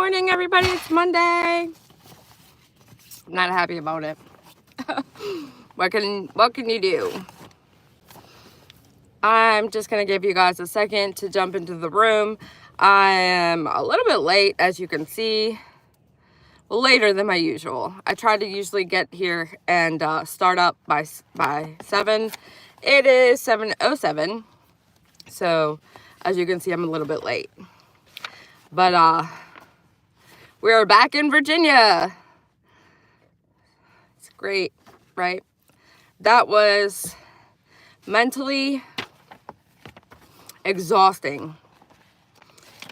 morning, everybody. It's Monday. I'm not happy about it. What can you do? I'm just gonna give you guys a second to jump into the room. I am a little bit late, as you can see. Later than my usual. I try to usually get here and start up by 7. It is 7:07. So, as you can see, I'm a little bit late. But we're back in Virginia. It's great, right? That was mentally exhausting.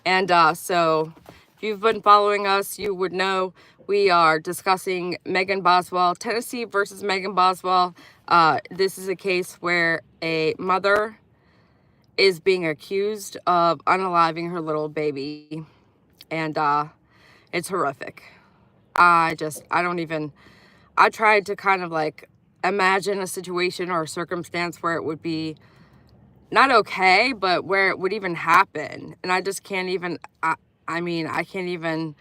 And so if you've been following us, you would know we are discussing Megan Boswell, Tennessee versus Megan Boswell. This is a case where a mother is being accused of unaliving her little baby. And it's horrific. I tried to kind of like imagine a situation or a circumstance where it would be not okay, but where it would even happen. And I just can't even, I can't even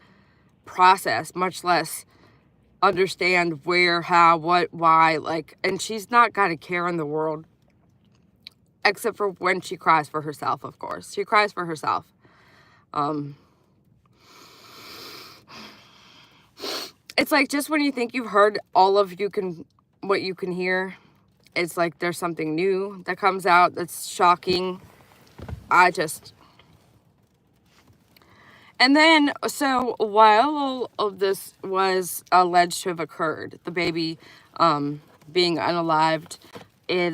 process, much less understand where, how, what, why, like, and she's not got a care in the world, except for when she cries for herself, of course. She cries for herself. It's like just when you think you've heard all of what you can hear, it's like there's something new that comes out that's shocking. And then, so while all of this was alleged to have occurred, the baby being unalived, it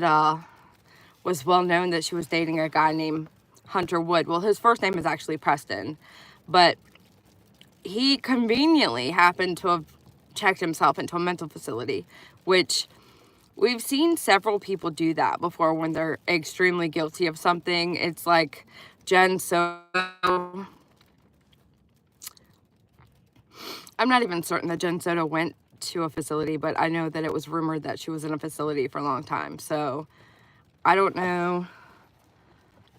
was well known that she was dating a guy named Hunter Wood. Well, his first name is actually Preston, but he conveniently happened to have checked himself into a mental facility, which we've seen several people do that before when they're extremely guilty of something. It's like Jen Soto. I'm not even certain that Jen Soto went to a facility, but I know that it was rumored that she was in a facility for a long time. So I don't know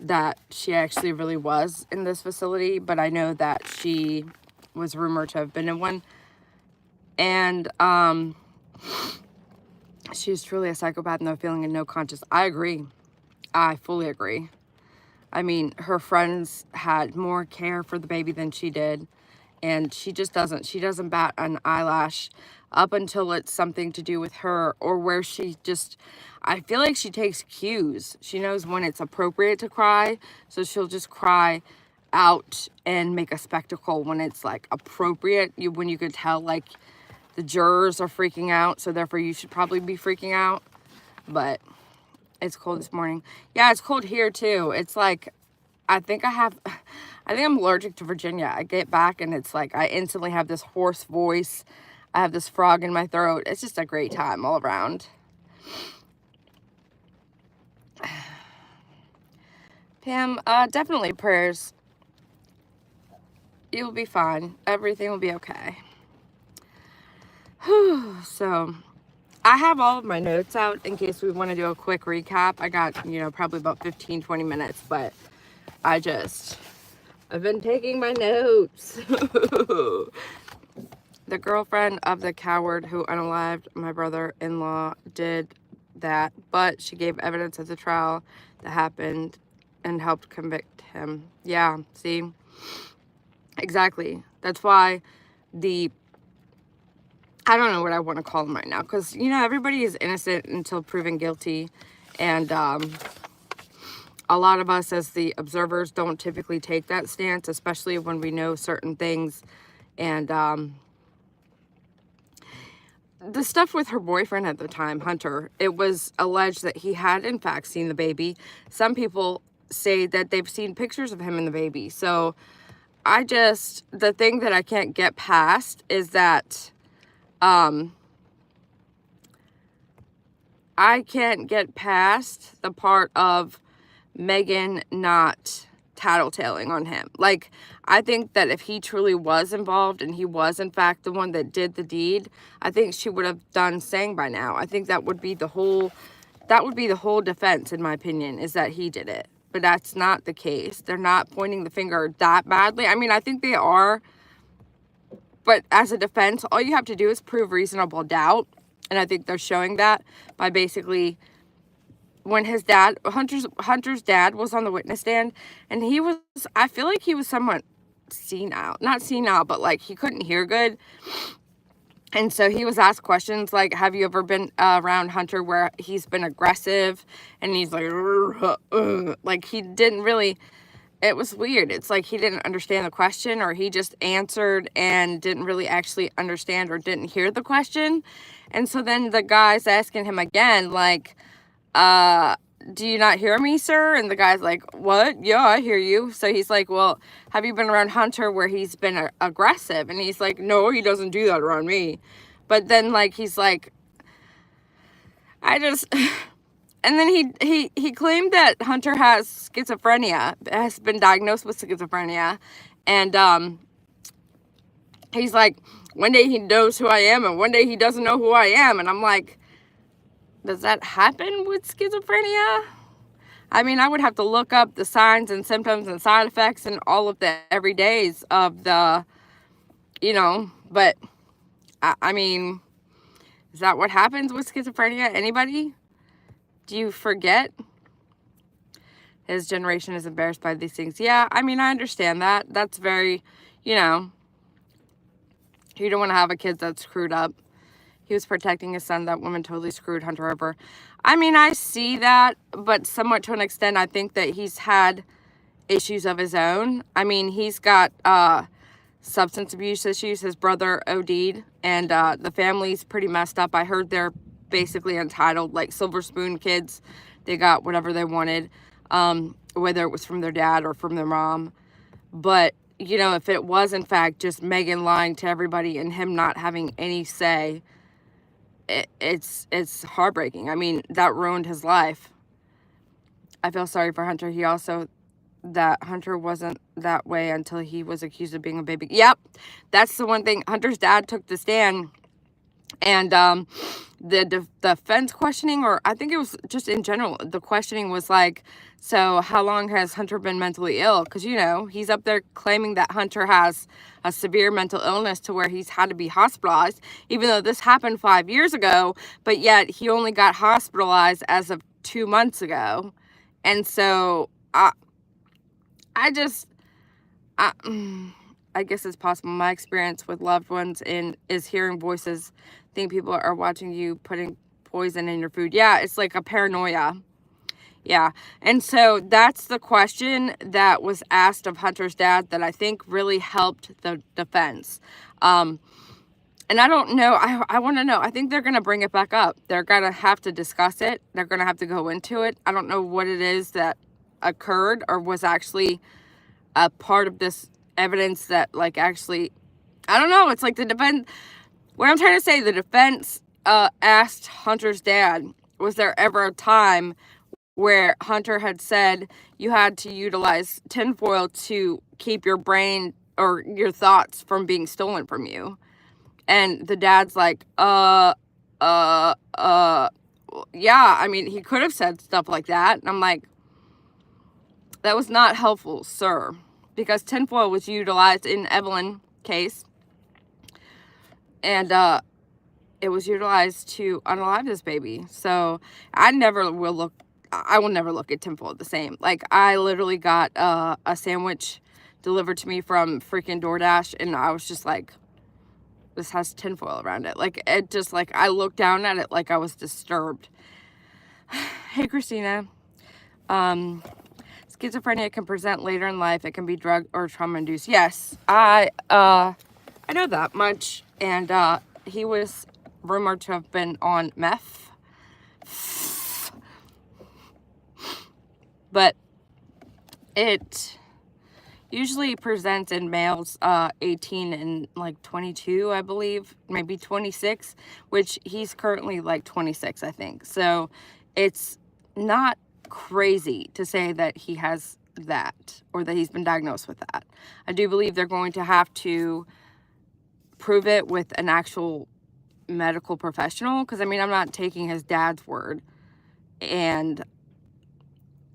that she actually really was in this facility, but I know that she was rumored to have been in one. And she's truly a psychopath, no feeling and no conscience. I agree. I fully agree. I mean, her friends had more care for the baby than she did. And she doesn't bat an eyelash up until it's something to do with her, or where I feel like she takes cues. She knows when it's appropriate to cry. So she'll just cry out and make a spectacle when it's like appropriate, when you could tell like the jurors are freaking out, so therefore you should probably be freaking out. But it's cold this morning. Yeah, it's cold here too. It's like I think I'm allergic to Virginia. I get back and it's like I instantly have this hoarse voice. I have this frog in my throat. It's just a great time all around. Pam, definitely prayers. You'll be fine. Everything will be okay. Whew. So I have all of my notes out in case we want to do a quick recap. I got, probably about 15-20 minutes, but I've been taking my notes. The girlfriend of the coward who unalived my brother-in-law did that, but she gave evidence at the trial that happened and helped convict him. Yeah, see? Exactly. That's why I don't know what I want to call them right now, because, everybody is innocent until proven guilty, and a lot of us as the observers don't typically take that stance, especially when we know certain things. And the stuff with her boyfriend at the time, Hunter, it was alleged that he had in fact seen the baby. Some people say that they've seen pictures of him and the baby. So the thing that I can't get past is that I can't get past the part of Megan not tattletaling on him. Like, I think that if he truly was involved and he was in fact the one that did the deed, I think she would have done saying by now. I think that would be the whole defense, in my opinion, is that he did it. But that's not the case. They're not pointing the finger that badly. I mean, I think they are But as a defense, all you have to do is prove reasonable doubt. And I think they're showing that by basically when his dad, Hunter's dad was on the witness stand, and he was, I feel like he was somewhat senile. Not senile, but like he couldn't hear good. And so he was asked questions like, have you ever been around Hunter where he's been aggressive? And he's like he didn't really, it was weird. It's like he didn't understand the question, or he just answered and didn't really actually understand or didn't hear the question. And so then the guy's asking him again, like, do you not hear me, sir? And the guy's like, what? Yeah, I hear you. So he's like, well, have you been around Hunter where he's been aggressive? And he's like, no, he doesn't do that around me. But then like, he's like, I just, and then he claimed that Hunter has schizophrenia, has been diagnosed with schizophrenia. And, he's like, one day he knows who I am and one day he doesn't know who I am. And I'm like, does that happen with schizophrenia? I mean, I would have to look up the signs and symptoms and side effects and all of the everydays of the, you know, but I mean, is that what happens with schizophrenia? Anybody? Do you forget? His generation is embarrassed by these things. Yeah, I mean, I understand that. That's very, you know, you don't want to have a kid that's screwed up. He was protecting his son. That woman totally screwed Hunter over. I mean, I see that, but somewhat to an extent, I think that he's had issues of his own. I mean, he's got substance abuse issues. His brother OD'd, and the family's pretty messed up. I heard they're basically entitled, like silver spoon kids. They got whatever they wanted, whether it was from their dad or from their mom. But, you know, if it was, in fact, just Megan lying to everybody and him not having any say, it's heartbreaking. I mean, that ruined his life. I feel sorry for Hunter. He also, that Hunter wasn't that way until he was accused of being a baby. Yep, that's the one thing. Hunter's dad took the stand, and the defense questioning, or I think it was just in general, the questioning was like, so how long has Hunter been mentally ill? Because, you know, he's up there claiming that Hunter has a severe mental illness to where he's had to be hospitalized, even though this happened 5 years ago, but yet he only got hospitalized as of 2 months ago. And so I guess it's possible. My experience with loved ones is hearing voices, think people are watching you putting poison in your food. Yeah, it's like a paranoia. Yeah. And so that's the question that was asked of Hunter's dad that I think really helped the defense. And I don't know. I want to know. I think they're going to bring it back up. They're going to have to discuss it. They're going to have to go into it. I don't know what it is that occurred or was actually a part of this evidence that, like, actually, I don't know. It's like the defense. What I'm trying to say, the defense asked Hunter's dad, was there ever a time where Hunter had said you had to utilize tinfoil to keep your brain or your thoughts from being stolen from you? And the dad's like, yeah, I mean, he could have said stuff like that. And I'm like, that was not helpful, sir, because tinfoil was utilized in Evelyn's case. And it was utilized to unalive this baby. So I will never look at tinfoil the same. Like, I literally got a sandwich delivered to me from freaking DoorDash, and I was just like, this has tinfoil around it. Like, it just, like, I looked down at it like I was disturbed. Hey, Christina. Schizophrenia can present later in life. It can be drug or trauma-induced. Yes, I know that much. And he was rumored to have been on meth. But it usually presents in males 18 and like 22, I believe, maybe 26, which he's currently like 26, I think. So it's not crazy to say that he has that or that he's been diagnosed with that. I do believe they're going to have to prove it with an actual medical professional, because I mean, I'm not taking his dad's word. And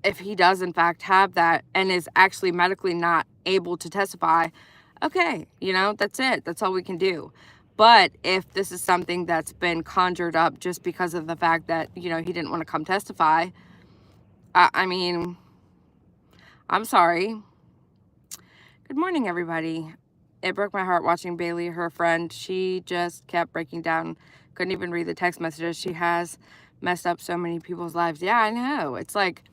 if he does in fact have that and is actually medically not able to testify, Okay, you know, that's it. That's all we can do. But if this is something that's been conjured up just because of the fact that, you know, he didn't want to come testify, I mean, I'm sorry. Good morning, everybody. It broke my heart watching Bailey, her friend. She just kept breaking down. Couldn't even read the text messages. She has messed up so many people's lives. Yeah, I know. It's like,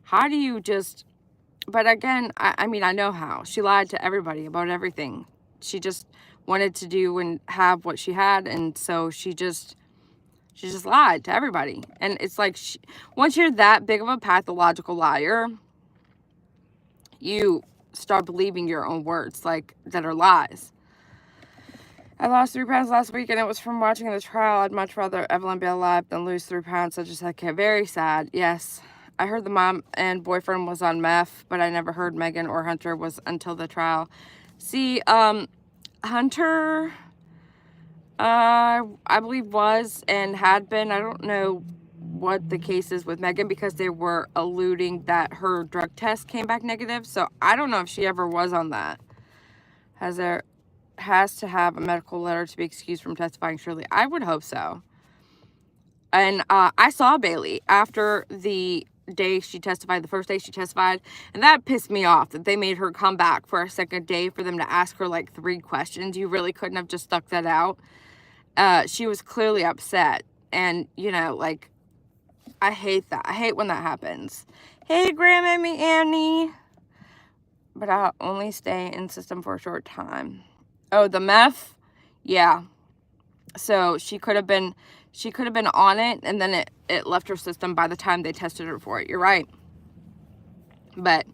how do you just... But again, I mean, I know how. She lied to everybody about everything. She just wanted to do and have what she had, and so she just lied to everybody. And it's like, once you're that big of a pathological liar, you start believing your own words, like, that are lies. I lost 3 pounds last week, and it was from watching the trial. I'd much rather Evelyn be alive than lose 3 pounds. I just had very sad. Yes. I heard the mom and boyfriend was on meth, but I never heard Megan or Hunter was until the trial. See, Hunter, I believe was and had been. I don't know what the case is with Megan because they were alluding that her drug test came back negative. So I don't know if she ever was on that. Has to have a medical letter to be excused from testifying, surely. I would hope so. And I saw Bailey after the day she testified, the first day she testified, and that pissed me off that they made her come back for a second day for them to ask her like 3 questions. You really couldn't have just stuck that out. She was clearly upset, and you know, like, I hate that. I hate when that happens. Hey, Grandmammy Annie. But I'll only stay in system for a short time. Oh, the meth? Yeah. So she could have been on it, and then it left her system by the time they tested her for it. You're right. But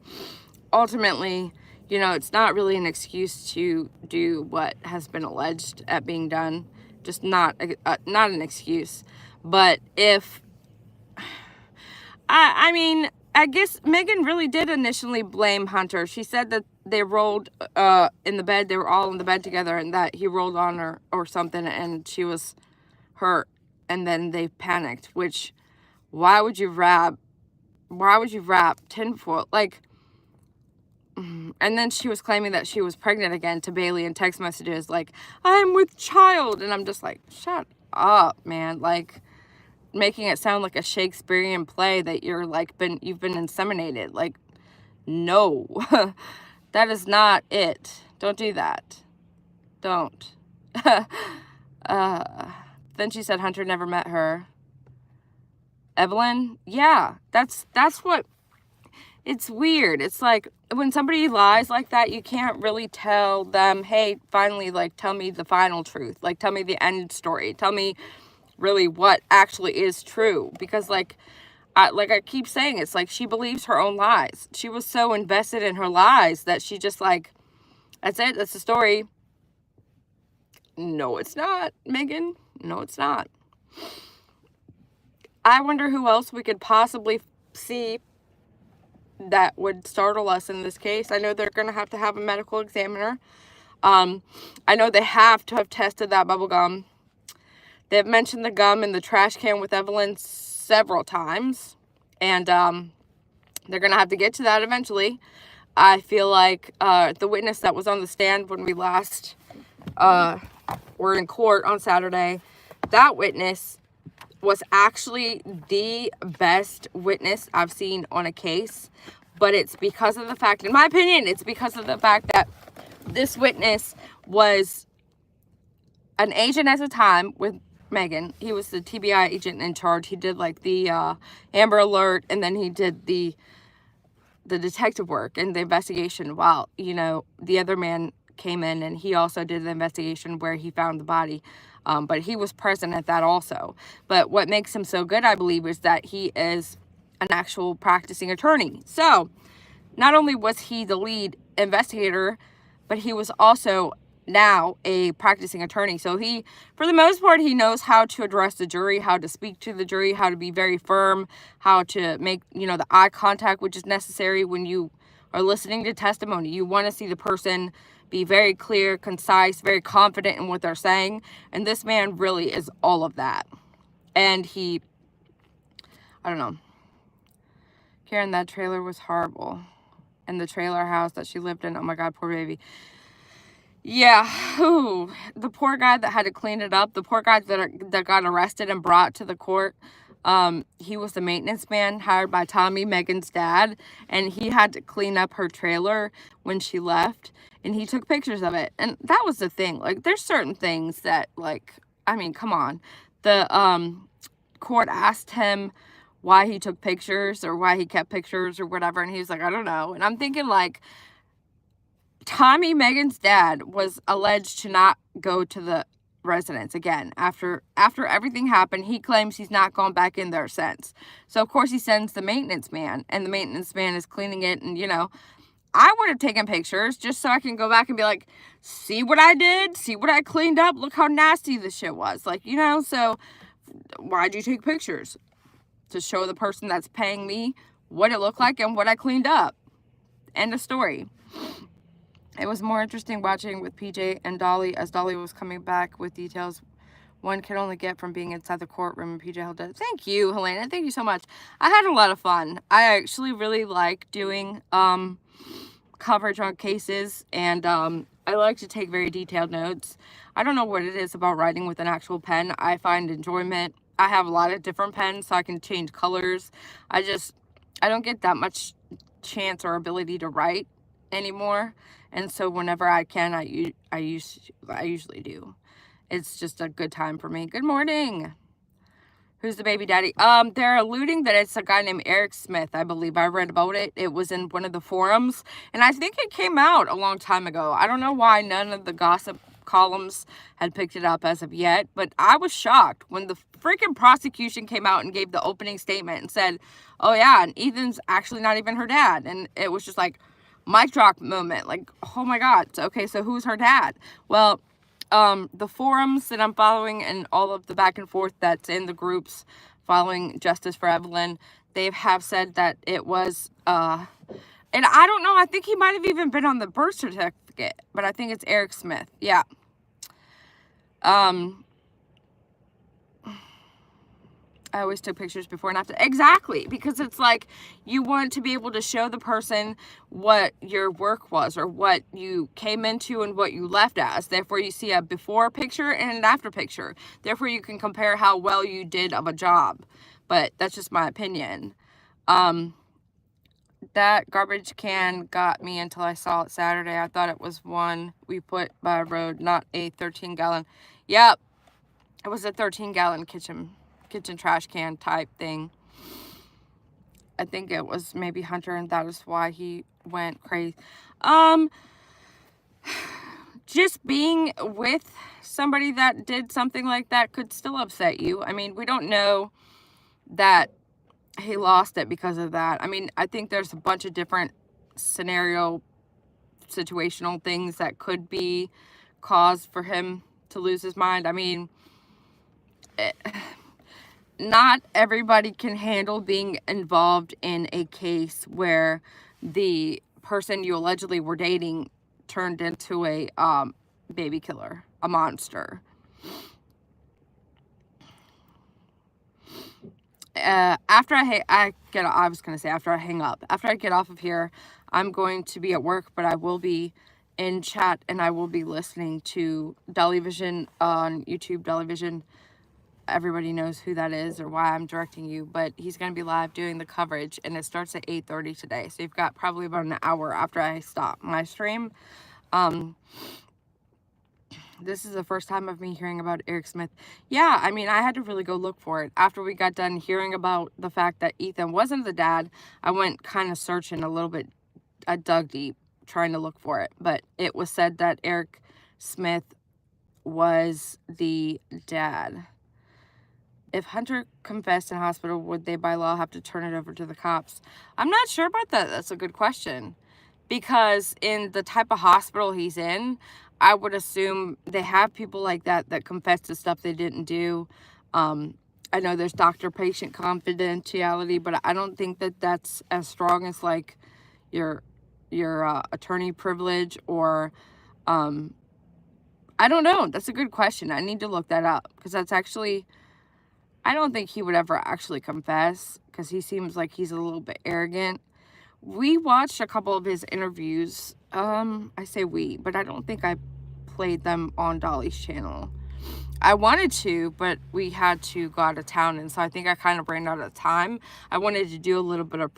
ultimately, you know, it's not really an excuse to do what has been alleged at being done. Just not an excuse. But if... I mean, I guess Megan really did initially blame Hunter. She said that they rolled in the bed. They were all in the bed together, and that he rolled on her or something, and she was hurt. And then they panicked, which, why would you wrap tinfoil? Like, and then she was claiming that she was pregnant again to Bailey in text messages, like, I'm with child. And I'm just like, shut up, man. Like, making it sound like a Shakespearean play that you've been inseminated. Like, no. That is not it. Don't do that. Don't. Then she said Hunter never met her. Evelyn? Yeah, that's what... It's weird. It's like, when somebody lies like that, you can't really tell them, hey, finally, like, tell me the final truth. Like, tell me the end story. Tell me really what actually is true. Because, like I keep saying, it's like she believes her own lies. She was so invested in her lies that she just, like, that's it. That's the story. No, it's not, Megan. No, it's not. I wonder who else we could possibly see that would startle us in this case. I know they're going to have a medical examiner. I know they have to have tested that bubble gum. They've mentioned the gum in the trash can with Evelyn several times. And they're going to have to get to that eventually. I feel like the witness that was on the stand when we last were in court on Saturday, that witness was actually the best witness I've seen on a case. But it's because of the fact, in my opinion, it's because of the fact that this witness was an agent at the time with Megan. He was the TBI agent in charge. He did like the Amber Alert, and then he did the detective work and the investigation while, you know, the other man came in, and he also did the investigation where he found the body. But he was present at that also. But what makes him so good, I believe, is that he is an actual practicing attorney. So not only was he the lead investigator, but he was also now a practicing attorney. So he, for the most part, he knows how to address the jury, how to speak to the jury, how to be very firm, how to make, you know, the eye contact, which is necessary when you are listening to testimony. You want to see the person be very clear, concise, very confident in what they're saying. And this man really is all of that. And he, I don't know. Karen, that trailer was horrible. And the trailer house that she lived in, oh my God, poor baby. Yeah, ooh, the poor guy that had to clean it up, the poor guy that got arrested and brought to the court, he was the maintenance man hired by Tommy, Megan's dad, and he had to clean up her trailer when she left, and he took pictures of it. And that was the thing. Like, there's certain things that, like, I mean, come on. The court asked him why he took pictures or why he kept pictures or whatever, and he was like, I don't know. And I'm thinking, like, Tommy, Megan's dad, was alleged to not go to the residence again after everything happened. He claims he's not gone back in there since. So of course he sends the maintenance man, and the maintenance man is cleaning it. And I would have taken pictures just so I can go back and be like, see what I did, see what I cleaned up, look how nasty this shit was, like, so why'd you take pictures? To show the person that's paying me what it looked like and what I cleaned up. End of story. It was more interesting watching with PJ and Dolly as Dolly was coming back with details one can only get from being inside the courtroom, and PJ held it. Thank you, Helena. Thank you so much. I had a lot of fun. I actually really like doing coverage on cases, and I like to take very detailed notes. I don't know what it is about writing with an actual pen. I find enjoyment. I have a lot of different pens, so I can change colors. I don't get that much chance or ability to write anymore, and so whenever I can, I usually do. It's just a good time for me. Good morning. Who's the baby daddy? They're alluding that it's a guy named Eric Smith, I believe. I read about it. It was in one of the forums, and I think it came out a long time ago. I don't know why none of the gossip columns had picked it up as of yet, but I was shocked when the freaking prosecution came out and gave the opening statement and said, oh yeah, and Ethan's actually not even her dad. And it was just like, mic drop moment, like, oh my god, okay, so who's her dad? Well, the forums that I'm following and all of the back and forth that's in the groups following Justice for Evelyn, they have said that it was, and I don't know, I think he might have even been on the birth certificate, but I think it's Eric Smith, yeah. I always took pictures before and after. Exactly, because it's like you want to be able to show the person what your work was or what you came into and what you left as. Therefore, you see a before picture and an after picture. Therefore, you can compare how well you did of a job. But that's just my opinion. That garbage can got me until I saw it Saturday. I thought it was one we put by a road, not a 13-gallon. Yep, it was a 13-gallon kitchen trash can type thing. I think it was maybe Hunter, and that is why he went crazy. Just being with somebody that did something like that could still upset you. I mean, we don't know that he lost it because of that. I mean, I think there's a bunch of different situational things that could be cause for him to lose his mind. I mean, not everybody can handle being involved in a case where the person you allegedly were dating turned into a baby killer, a monster. After I get off of here, I'm going to be at work, but I will be in chat and I will be listening to Dolly Vision on YouTube. Dolly Vision, everybody knows who that is or why I'm directing you, but he's going to be live doing the coverage, and it starts at 8:30 today. So you've got probably about an hour after I stop my stream. This is the first time of me hearing about Eric Smith. Yeah, I mean, I had to really go look for it. After we got done hearing about the fact that Ethan wasn't the dad, I went kind of searching a little bit. I dug deep trying to look for it. But it was said that Eric Smith was the dad. If Hunter confessed in hospital, would they by law have to turn it over to the cops? I'm not sure about that. That's a good question. Because in the type of hospital he's in, I would assume they have people like that that confess to stuff they didn't do. I know there's doctor-patient confidentiality, but I don't think that that's as strong as like your attorney privilege or I don't know. That's a good question. I need to look that up because that's actually, I don't think he would ever actually confess because he seems like he's a little bit arrogant. We watched a couple of his interviews. I say we, but I don't think I played them on Dolly's channel. I wanted to, but we had to go out of town, and so I think I kind of ran out of time. I wanted to do a little bit of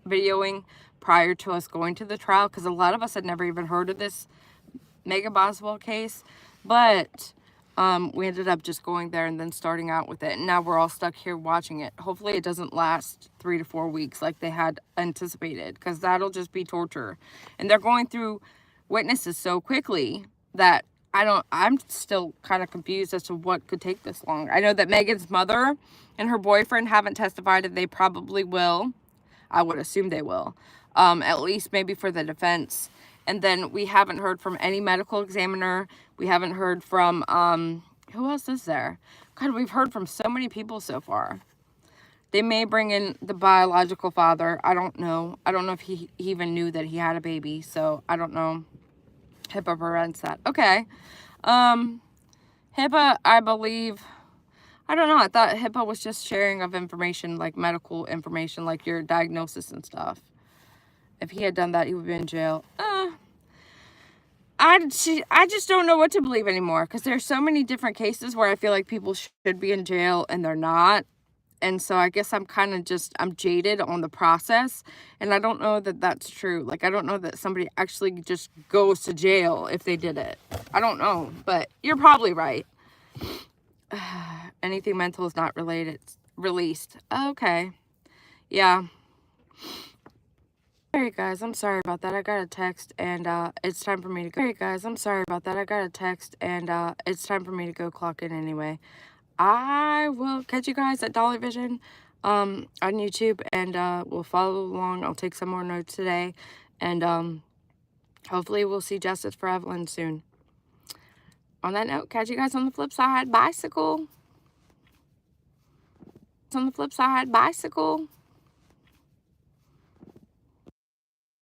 videoing prior to us going to the trial, because a lot of us had never even heard of this Megan Boswell case, but we ended up just going there and then starting out with it, and now we're all stuck here watching it. Hopefully it doesn't last 3 to 4 weeks like they had anticipated, because that'll just be torture. And they're going through witnesses so quickly that I'm still kind of confused as to what could take this long. I know that Megan's mother and her boyfriend haven't testified, and they probably will. I would assume they will, at least maybe for the defense. And then we haven't heard from any medical examiner. We haven't heard from, who else is there? God, we've heard from so many people so far. They may bring in the biological father. I don't know. I don't know if he even knew that he had a baby, so I don't know. HIPAA prevents that. Okay. HIPAA, I believe, I don't know. I thought HIPAA was just sharing of information, like medical information, like your diagnosis and stuff. If he had done that, he would be in jail. I just don't know what to believe anymore, because there's so many different cases where I feel like people should be in jail and they're not. And so I guess I'm kind of just, I'm jaded on the process, and I don't know that that's true. Like, I don't know that somebody actually just goes to jail if they did it. I don't know, but you're probably right. Anything mental is not released. Okay. Yeah. Alright guys, I'm sorry about that. I got a text, and it's time for me to go. Alright guys, I'm sorry about that. I got a text, and it's time for me to go clock in anyway. I will catch you guys at Dolly Vision on YouTube, and we'll follow along. I'll take some more notes today, and hopefully we'll see justice for Evelyn soon. On that note, catch you guys on the flip side. Bicycle. On the flip side, bicycle.